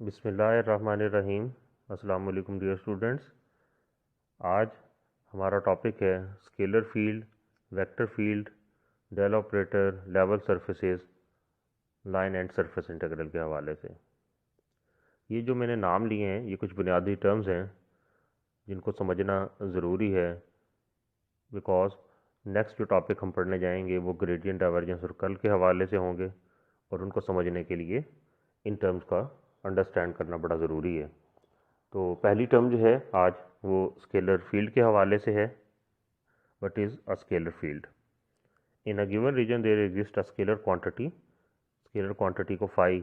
बिस्मिल्लाहिर्रहमानिर्रहीम। अस्सलाम वालेकुम डियर स्टूडेंट्स। आज हमारा टॉपिक है scalar field, vector field, del operator, level surfaces, line and surface integral के हवाले से। ये जो मैंने नाम लिए हैं ये कुछ बुनियादी टर्म्स हैं जिनको समझना ज़रूरी है, बिकॉज नेक्स्ट जो टॉपिक हम पढ़ने जाएंगे वो ग्रेडियंट, डाइवर्जेंस और कर्ल के हवाले से होंगे और उनको समझने के लिए इन टर्म्स का अंडरस्टैंड करना बड़ा ज़रूरी है। तो पहली टर्म जो है आज वो स्केलर फील्ड के हवाले से है। What is a scalar field? In a given region there exist a scalar quantity. Scalar quantity को फाई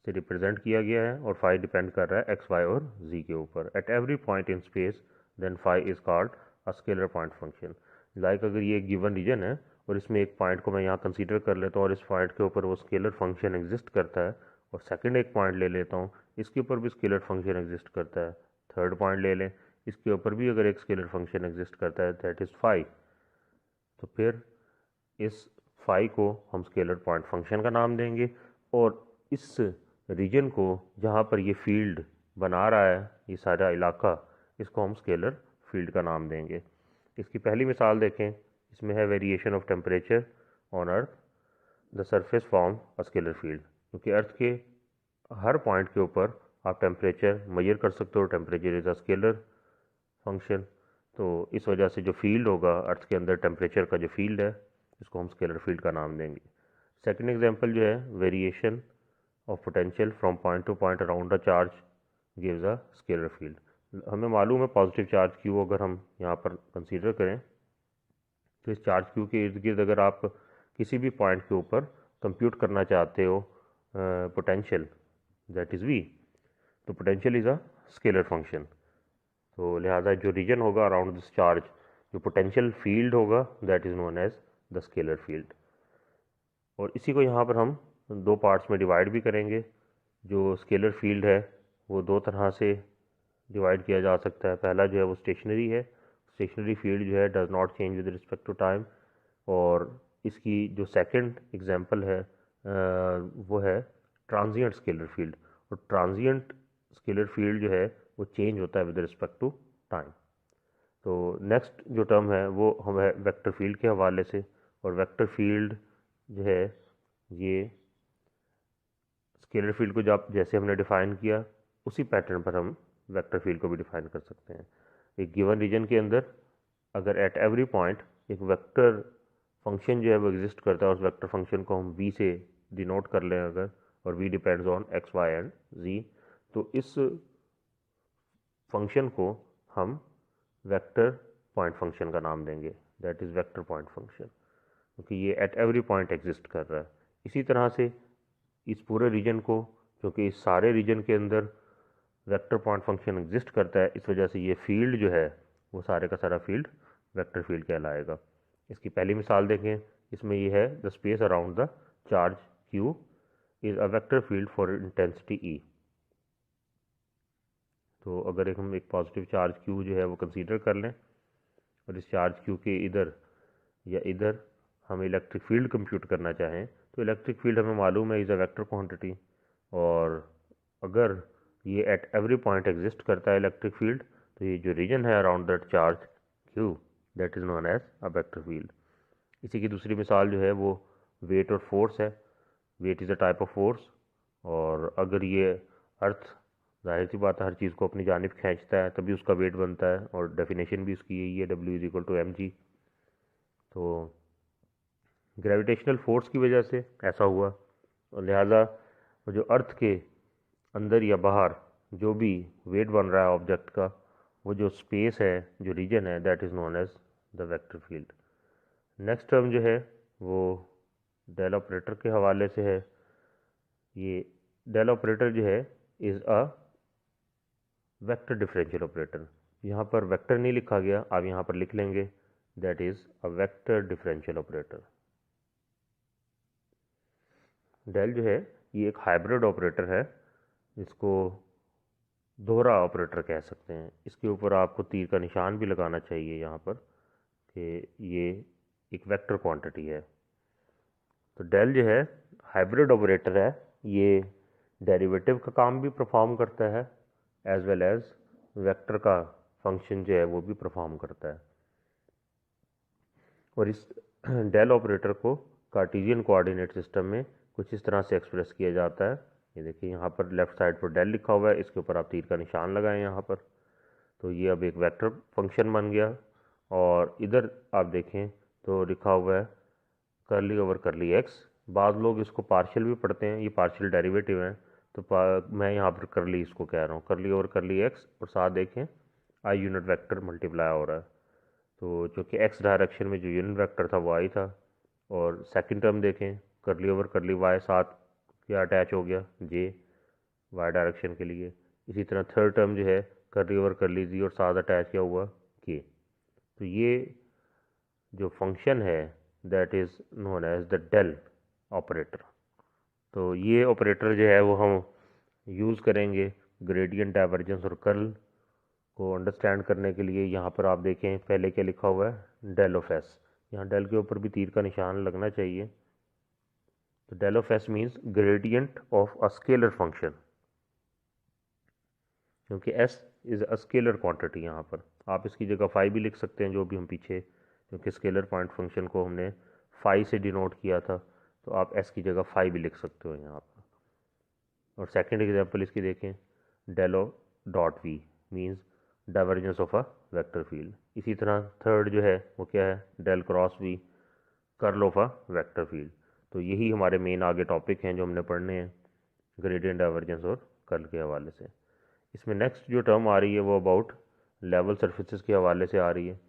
से रिप्रेजेंट किया गया है और फाई डिपेंड कर रहा है एक्स, वाई और जी के ऊपर। At every point in space then phi is called a scalar point function. Like अगर ये एक गिवन रीजन है और इसमें एक पॉइंट को मैं यहाँ कंसीडर कर लेता हूँ और इस पॉइंट के ऊपर वो स्केलर फंक्शन एग्जिस्ट करता है, और सेकंड एक पॉइंट ले लेता हूँ, इसके ऊपर भी स्केलर फंक्शन एग्जिस्ट करता है, थर्ड पॉइंट ले लें, इसके ऊपर भी अगर एक स्केलर फंक्शन एग्जिस्ट करता है, दैट इज़ फाई, तो फिर इस फाई को हम स्केलर पॉइंट फंक्शन का नाम देंगे। और इस रीजन को जहाँ पर ये फील्ड बना रहा है, ये सारा इलाका, इसको हम स्केलर फील्ड का नाम देंगे। इसकी पहली मिसाल देखें, इसमें है variation of temperature on earth, the surface form a scalar field. क्योंकि अर्थ के हर पॉइंट के ऊपर आप टेम्परेचर मेजर कर सकते हो, temperature is a scalar function. तो इस वजह से जो फील्ड होगा अर्थ के अंदर, टेम्परेचर का जो फील्ड है, इसको हम स्केलर फील्ड का नाम देंगे। सेकंड एग्जांपल जो है variation of potential from point two point around the charge gives a scalar field. हमें मालूम है पॉजिटिव चार्ज क्यू अगर हम यहाँ पर कंसीडर करें, तो इस चार्ज क्यू के इर्द गिर्द अगर आप किसी भी पॉइंट के ऊपर कंप्यूट करना चाहते हो पोटेंशियल, दैट इज़ वी, तो potential is a scalar function. तो लिहाजा जो रीजन होगा अराउंड दिस चार्ज, जो पोटेंशियल फील्ड होगा, that is known as the scalar field. और इसी को यहाँ पर हम दो पार्ट्स में डिवाइड भी करेंगे। जो स्केलर फील्ड है वो दो तरह से डिवाइड किया जा सकता है। पहला जो है वो स्टेशनरी है। स्टेशनरी फील्ड जो है does not change with respect to time. और इसकी जो सेकंड एग्जांपल है वो है ट्रांजिएंट स्केलर फील्ड। और ट्रांजिएंट स्केलर फील्ड जो है वो चेंज होता है विद रिस्पेक्ट टू टाइम। तो नेक्स्ट जो टर्म है वो हम है वेक्टर फील्ड के हवाले से। और वेक्टर फील्ड जो है ये स्केलर फील्ड को जब जैसे हमने डिफ़ाइन किया उसी पैटर्न पर हम वेक्टर फील्ड को भी डिफ़ाइन कर सकते हैं। एक गिवन रीजन के अंदर अगर एट एवरी पॉइंट एक वेक्टर फंक्शन जो है वो एग्जिस्ट करता है, उस वेक्टर फंक्शन को हम v से डिनोट कर लें अगर, और v depends on x, y and z, तो इस फंक्शन को हम वेक्टर पॉइंट फंक्शन का नाम देंगे, that is vector point function, क्योंकि ये एट एवरी पॉइंट एग्जिस्ट कर रहा है। इसी तरह से इस पूरे रीजन को, क्योंकि इस सारे रीजन के अंदर वेक्टर पॉइंट फंक्शन एग्जिस्ट करता है, इस वजह से ये फील्ड जो है वो सारे का सारा फील्ड वेक्टर फील्ड कहलाएगा। इसकी पहली मिसाल देखें, इसमें ये है the space around the charge q is a vector field for intensity e। तो अगर हम एक पॉजिटिव चार्ज q जो है वो कंसीडर कर लें और इस चार्ज q के इधर या इधर हम इलेक्ट्रिक फील्ड कंप्यूट करना चाहें, तो इलेक्ट्रिक फील्ड हमें मालूम है इज़ अ वेक्टर क्वांटिटी। और अगर ये एट एवरी पॉइंट एग्जिस्ट करता है इलेक्ट्रिक फील्ड, तो ये जो रीजन है around that charge q, that is known as a vector field. इसी की दूसरी मिसाल जो है वो वेट और फोर्स है। Weight is a type of force, और अगर ये अर्थ, जाहिर सी बात है, हर चीज़ को अपनी जानिब खींचता है तभी उसका वेट बनता है, और डेफिनेशन भी उसकी यही है, W is equal to mg। तो ग्रेविटेशनल फोर्स की वजह से ऐसा हुआ, और लिहाजा जो अर्थ के अंदर या बाहर जो भी वेट बन रहा है ऑब्जेक्ट का, वो जो स्पेस है, जो रीजन है, that is known as the vector field. Next term जो है वो डेल ऑपरेटर के हवाले से है। ये डेल ऑपरेटर जो है is a vector differential operator. यहाँ पर वेक्टर नहीं लिखा गया, आप यहाँ पर लिख लेंगे, that is a vector differential operator. Del जो है ये एक हाइब्रिड ऑपरेटर है, इसको दोहरा ऑपरेटर कह सकते हैं। इसके ऊपर आपको तीर का निशान भी लगाना चाहिए यहाँ पर कि ये एक वेक्टर क्वांटिटी है। तो डेल जो है हाइब्रिड ऑपरेटर है, ये डेरिवेटिव का काम भी परफॉर्म करता है एज वेल एज वेक्टर का फंक्शन जो है वो भी परफॉर्म करता है। और इस डेल ऑपरेटर को कार्टेशियन कोऑर्डिनेट सिस्टम में कुछ इस तरह से एक्सप्रेस किया जाता है। ये देखिए यहाँ पर लेफ्ट साइड पर डेल लिखा हुआ है, इसके ऊपर आप तीर का निशान लगाएं यहाँ पर, तो ये अब एक वेक्टर फंक्शन बन गया। और इधर आप देखें तो लिखा हुआ है करली ओवर करली एक्स। बाद लोग इसको पार्शियल भी पढ़ते हैं, ये पार्शियल डेरिवेटिव हैं, तो मैं यहाँ पर करली इसको कह रहा हूँ, करली ओवर करली एक्स, और साथ देखें आई यूनिट वेक्टर मल्टीप्लाई हो रहा है, तो चूँकि एक्स डायरेक्शन में जो यूनिट वेक्टर था वो आई था। और सेकंड टर्म देखें करली ओवर करली वाई, साथ क्या अटैच हो गया जे वाई डायरेक्शन के लिए। इसी तरह थर्ड टर्म जो है करली ओवर करली जी और साथ अटैच क्या हुआ के। तो ये जो फंक्शन है that is known as the del operator. तो ये ऑपरेटर जो है वो हम यूज़ करेंगे ग्रेडियंट, डाइवर्जेंस और कर्ल को अंडरस्टैंड करने के लिए। यहाँ पर आप देखें पहले क्या लिखा हुआ है, डेल ऑफ एस। यहाँ डेल के ऊपर भी तीर का निशान लगना चाहिए। तो del of S means gradient of a scalar function, क्योंकि S is a scalar quantity. यहाँ पर आप इसकी जगह फाई भी लिख सकते हैं, जो भी हम पीछे, क्योंकि स्केलर पॉइंट फंक्शन को हमने फाई से डिनोट किया था, तो आप एस की जगह फाई भी लिख सकते हो यहाँ पर। और सेकंड एग्जांपल इसकी देखें, del of dot V means divergence of a vector field. इसी तरह थर्ड जो है वो क्या है, del cross V, curl of a vector field. तो यही हमारे मेन आगे टॉपिक हैं जो हमने पढ़ने हैं ग्रेडियंट, डाइवर्जेंस और कर्ल के हवाले से। इसमें नेक्स्ट जो टर्म आ रही है वो अबाउट लेवल सर्फेसिस के हवाले से आ रही है।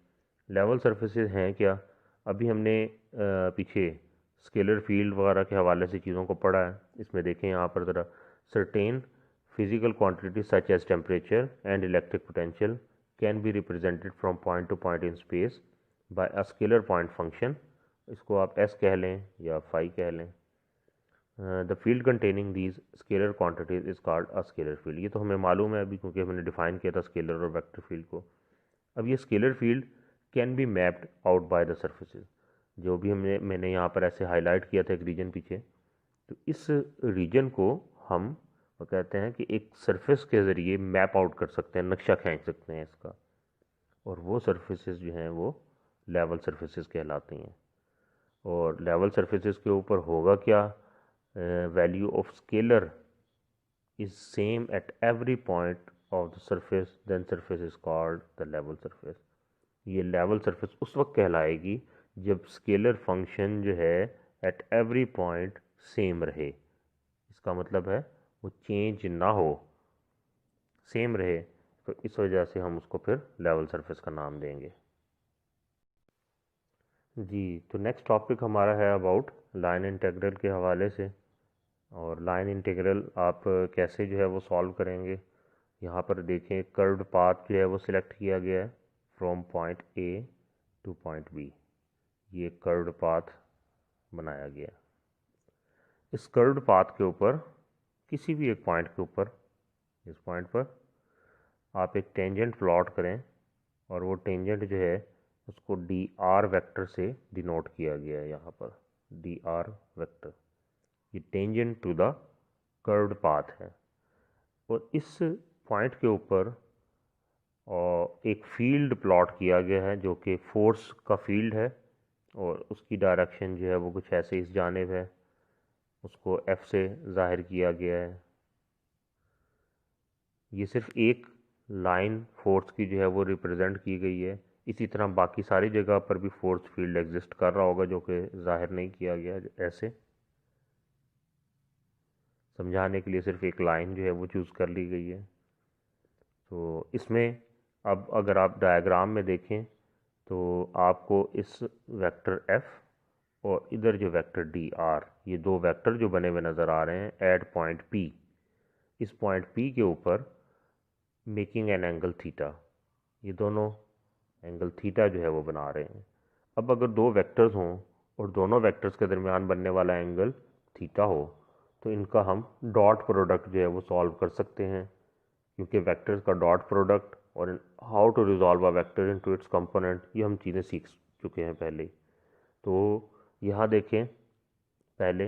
लेवल सर्फेसिस हैं क्या, अभी हमने पीछे स्केलर फील्ड वगैरह के हवाले से चीज़ों को पढ़ा है। इसमें देखें यहाँ पर ज़रा, certain physical quantities such as temperature and electric potential can be represented from point to point in space by a scalar point function। इसको आप s कह लें या phi कह लें। The field containing these scalar quantities is called a scalar field. ये तो हमें मालूम है अभी, क्योंकि हमने डिफाइन किया था स्केलर और वेक्टर फील्ड को। अब ये scalar field can be mapped out by the surfaces, जो भी मैंने यहाँ पर ऐसे हाईलाइट किया था एक रीजन पीछे, तो इस रीजन को हम वो कहते हैं कि एक सरफेस के ज़रिए मैप आउट कर सकते हैं, नक्शा खींच सकते हैं इसका, और वो सरफेसेस जो हैं वो लेवल सरफेसेस कहलाती हैं। और लेवल सरफेसेस के ऊपर होगा क्या, value of scalar is same at every point of the surface, then surface is called the level surface. ये लेवल सरफेस उस वक्त कहलाएगी जब स्केलर फंक्शन जो है एट एवरी पॉइंट सेम रहे। इसका मतलब है वो चेंज ना हो, सेम रहे, तो इस वजह से हम उसको फिर लेवल सरफेस का नाम देंगे। जी, तो नेक्स्ट टॉपिक हमारा है अबाउट लाइन इंटीग्रल के हवाले से। और लाइन इंटीग्रल आप कैसे जो है वो सॉल्व करेंगे। यहाँ पर देखें कर्व्ड पाथ जो है वो सिलेक्ट किया गया है from point A to point B. ये कर्व्ड पाथ बनाया गया। इस कर्व्ड पाथ के ऊपर किसी भी एक पॉइंट के ऊपर, इस पॉइंट पर आप एक टेंजेंट प्लॉट करें, और वो टेंजेंट जो है उसको डी आर वेक्टर से डिनोट किया गया है यहाँ पर, डी आर वेक्टर। ये tangent to the curved path है। और इस पॉइंट के ऊपर एक फील्ड प्लॉट किया गया है जो कि फोर्स का फील्ड है, और उसकी डायरेक्शन जो है वो कुछ ऐसे इस जानिब है, उसको एफ से ज़ाहिर किया गया है। ये सिर्फ एक लाइन फोर्स की जो है वो रिप्रेजेंट की गई है। इसी तरह बाकी सारी जगह पर भी फोर्स फील्ड एग्जिस्ट कर रहा होगा जो कि ज़ाहिर नहीं किया गया। ऐसे समझाने के लिए सिर्फ एक लाइन जो है वो चूज़ कर ली गई है। तो इसमें अब अगर आप डायग्राम में देखें तो आपको इस वेक्टर एफ और इधर जो वेक्टर डी आर, ये दो वेक्टर जो बने हुए नज़र आ रहे हैं एट पॉइंट पी। इस पॉइंट पी के ऊपर मेकिंग एन एंगल थीटा, ये दोनों एंगल थीटा जो है वो बना रहे हैं। अब अगर दो वेक्टर्स हों और दोनों वेक्टर्स के दरमियान बनने वाला एंगल थीटा हो, तो इनका हम डॉट प्रोडक्ट जो है वो सॉल्व कर सकते हैं, क्योंकि वेक्टर्स का डॉट प्रोडक्ट और how to resolve a vector into its component, ये हम चीज़ें सीख चुके हैं पहले। तो यहाँ देखें, पहले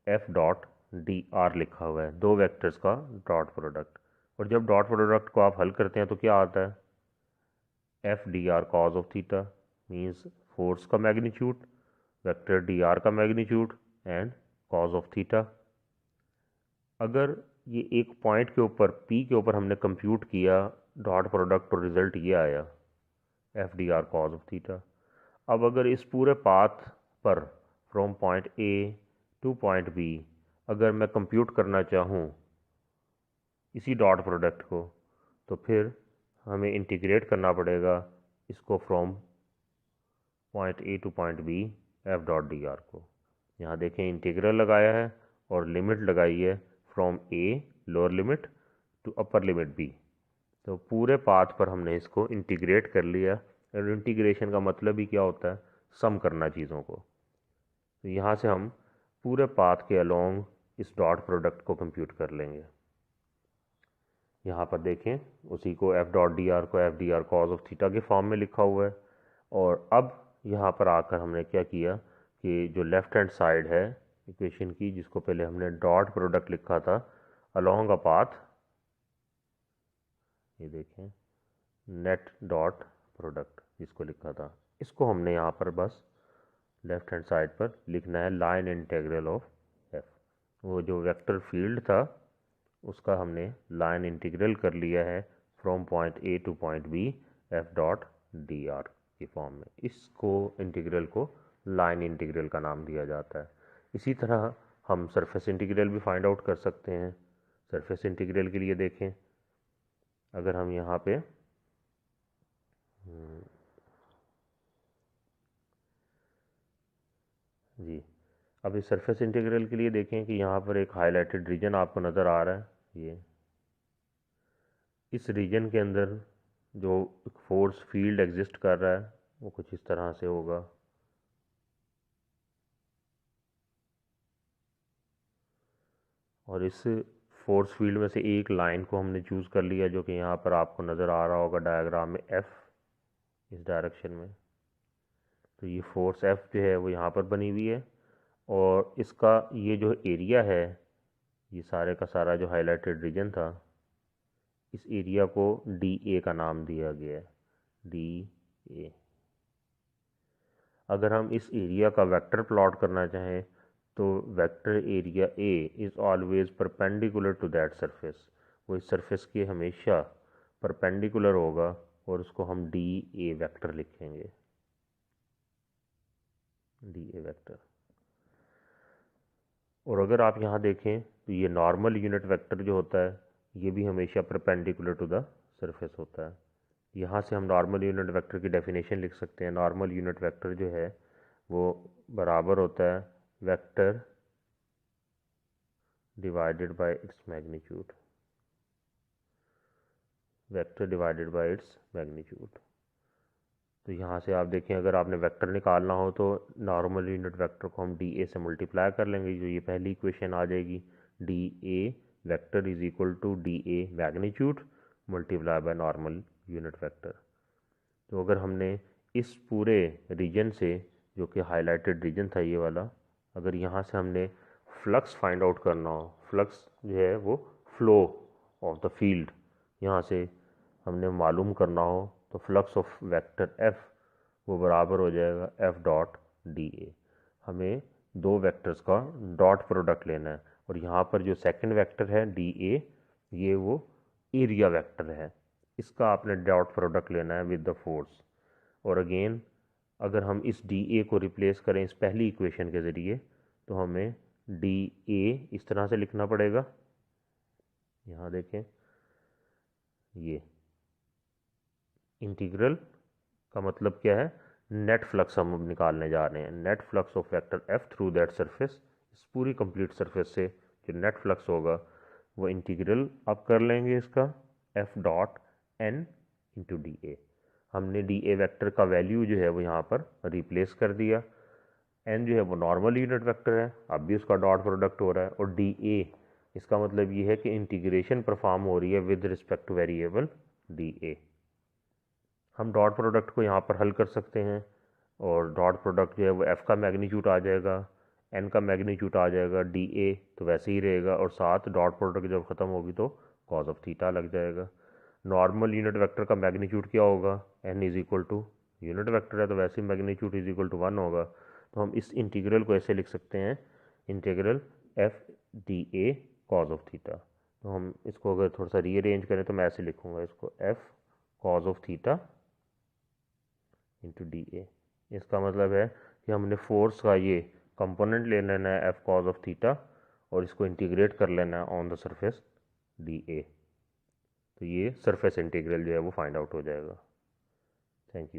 एफ डॉट डी आर लिखा हुआ है, दो वेक्टर्स का डॉट प्रोडक्ट। और जब डॉट प्रोडक्ट को आप हल करते हैं तो क्या आता है, F D R cos of theta means force का मैग्नीट्यूड, वेक्टर डी आर का magnitude and cause of theta. अगर ये एक पॉइंट के ऊपर पी के ऊपर हमने कंप्यूट किया डॉट प्रोडक्ट और रिजल्ट ये आया F D R cos of theta. अब अगर इस पूरे पाथ पर from point A to point B अगर मैं कंप्यूट करना चाहूँ इसी डॉट प्रोडक्ट को, तो फिर हमें इंटीग्रेट करना पड़ेगा इसको from point A to point B F dot D R को। यहाँ देखें इंटीग्रल लगाया है और लिमिट लगाई है from A lower limit to upper limit B. तो पूरे पाथ पर हमने इसको इंटीग्रेट कर लिया। और इंटीग्रेशन का मतलब ही क्या होता है, सम करना चीज़ों को। तो यहाँ से हम पूरे पाथ के अलोंग इस डॉट प्रोडक्ट को कंप्यूट कर लेंगे। यहाँ पर देखें उसी को एफ डॉट डी आर को F D R cos of theta के फॉर्म में लिखा हुआ है। और अब यहाँ पर आकर हमने क्या किया कि जो लेफ्ट हैंड साइड है इक्वेशन की, जिसको पहले हमने डॉट प्रोडक्ट लिखा था अलोंग अ पाथ, ये देखें नेट डॉट प्रोडक्ट जिसको लिखा था, इसको हमने यहाँ पर बस लेफ्ट हैंड साइड पर लिखना है लाइन इंटीग्रल ऑफ एफ। वो जो वेक्टर फील्ड था उसका हमने लाइन इंटीग्रल कर लिया है from point A to point B F dot D R के फॉर्म में। इसको इंटीग्रल को लाइन इंटीग्रल का नाम दिया जाता है। इसी तरह हम सरफेस इंटीग्रल भी फाइंड आउट कर सकते हैं। सरफेस इंटीग्रल के लिए देखें, अगर हम यहाँ पे जी, अब इस सरफेस इंटीग्रल के लिए देखें कि यहाँ पर एक हाईलाइटेड रीजन आपको नज़र आ रहा है। ये इस रीजन के अंदर जो फोर्स फील्ड एग्जिस्ट कर रहा है वो कुछ इस तरह से होगा। और इस फोर्स फील्ड में से एक लाइन को हमने चूज़ कर लिया जो कि यहाँ पर आपको नज़र आ रहा होगा डायग्राम में, एफ इस डायरेक्शन में। तो ये फोर्स एफ जो है वो यहाँ पर बनी हुई है और इसका ये जो एरिया है, ये सारे का सारा जो हाईलाइटेड रीजन था, इस एरिया को डी ए का नाम दिया गया है, डी ए। अगर हम इस एरिया का वेक्टर प्लॉट करना चाहें तो vector area A is always perpendicular to that surface. वो इस सरफेस के हमेशा परपेंडिकुलर होगा और उसको हम डी ए वेक्टर लिखेंगे, डी ए वेक्टर। और अगर आप यहाँ देखें तो ये नॉर्मल यूनिट वेक्टर जो होता है ये भी हमेशा परपेंडिकुलर टू द सरफेस होता है। यहाँ से हम नॉर्मल यूनिट वेक्टर की डेफिनेशन लिख सकते हैं। नॉर्मल यूनिट वेक्टर जो है वो बराबर होता है vector divided by its magnitude, vector divided by its magnitude. तो यहाँ से आप देखें अगर आपने वेक्टर निकालना हो तो नॉर्मल यूनिट वेक्टर को हम डी ए से मल्टीप्लाई कर लेंगे, जो ये पहली इक्वेशन आ जाएगी, D A vector is equal to D A magnitude multiply by normal unit vector. तो अगर हमने इस पूरे रीजन से, जो कि हाईलाइटेड रीजन था ये वाला, अगर यहाँ से हमने फ्लक्स फाइंड आउट करना हो, फ्लक्स जो है वो फ्लो ऑफ द फील्ड यहाँ से हमने मालूम करना हो, तो फ्लक्स ऑफ वेक्टर एफ वो बराबर हो जाएगा एफ डॉट डी ए। हमें दो वेक्टर्स का डॉट प्रोडक्ट लेना है और यहाँ पर जो सेकंड वेक्टर है डी ए, ये वो एरिया वेक्टर है, इसका आपने डॉट प्रोडक्ट लेना है विद द फोर्स। और अगेन अगर हम इस डी ए को रिप्लेस करें इस पहली इक्वेशन के ज़रिए तो हमें डी ए इस तरह से लिखना पड़ेगा। यहाँ देखें ये इंटीग्रल का मतलब क्या है, नेट फ्लक्स हम निकालने जा रहे हैं। Net flux of vector F through that surface, इस पूरी कंप्लीट सरफेस से जो नेट फ्लक्स होगा वो इंटीग्रल आप कर लेंगे इसका F dot N into D A. हमने डी ए वैक्टर का वैल्यू जो है वो यहाँ पर रिप्लेस कर दिया। एन जो है वो नॉर्मल यूनिट वेक्टर है, अब भी उसका डॉट प्रोडक्ट हो रहा है। और डी ए इसका मतलब ये है कि इंटीग्रेशन परफॉर्म हो रही है with respect two variable D A. हम डॉट प्रोडक्ट को यहाँ पर हल कर सकते हैं और डॉट प्रोडक्ट जो है वो एफ़ का मैग्नीट्यूड आ जाएगा, एन का मैग्नीट्यूड आ जाएगा डी ए, तो वैसे ही रहेगा, और साथ डॉट प्रोडक्ट जब ख़त्म होगी तो कॉज ऑफ थीटा लग जाएगा। नॉर्मल यूनिट वेक्टर का मैग्नीट्यूड क्या होगा, N is equal to, unit vector है तो वैसे ही मैग्नीट्यूड इज इक्वल टू 1 होगा। तो हम इस इंटीग्रल को ऐसे लिख सकते हैं, integral F D A cause of theta. तो हम इसको अगर थोड़ा सा रीअरेंज करें तो मैं ऐसे लिखूँगा इसको, F cause of theta into D ए। इसका मतलब है कि हमने फोर्स का ये कंपोनेंट ले लेना है एफ कॉज ऑफ थीटा, और इसको इंटीग्रेट कर लेना है on the surface D A. तो ये सरफेस इंटीग्रल जो है वो फाइंड आउट हो जाएगा। Thank you.